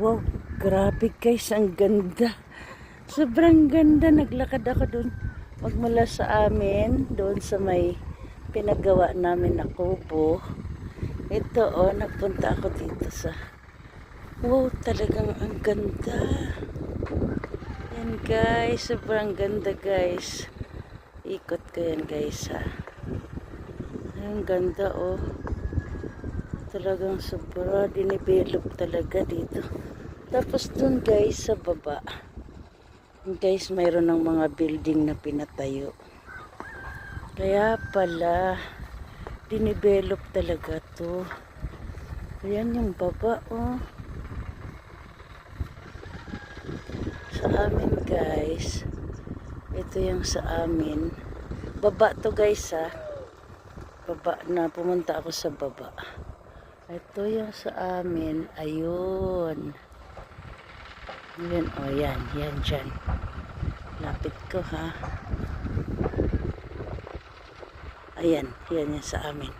Wow, grabe guys, ang ganda. Sobrang ganda. Naglakad ako doon. Magmula sa amin, doon sa may pinagawa namin na kubo. Ito nagpunta ako dito sa... Wow, talagang ang ganda. Yan guys, sobrang ganda guys. Ikot ko yan guys ha. Ang ganda Talagang sobra dinivelop talaga dito. Tapos dun guys sa baba. Guys, mayroon ng mga building na pinatayo. Kaya pala dinivelop talaga to. Ayan yung baba Sa amin guys. Ito yung sa amin. Baba to guys ha. Baba na, pumunta ako sa baba. Ito yung sa amin. Ayun. Yan yan dyan. Lapit ko ha. Ayan, yan yung sa amin.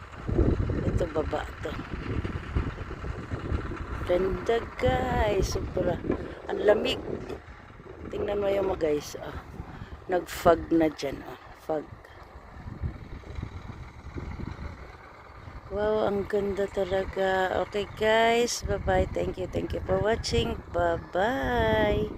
Ito baba to. Ganda guys. Sobra. Ang lamig. Tingnan mo yung mga guys. Nag-fog na dyan. Fog. Wow, ang ganda talaga. Okay guys, bye-bye. Thank you for watching. Bye-bye.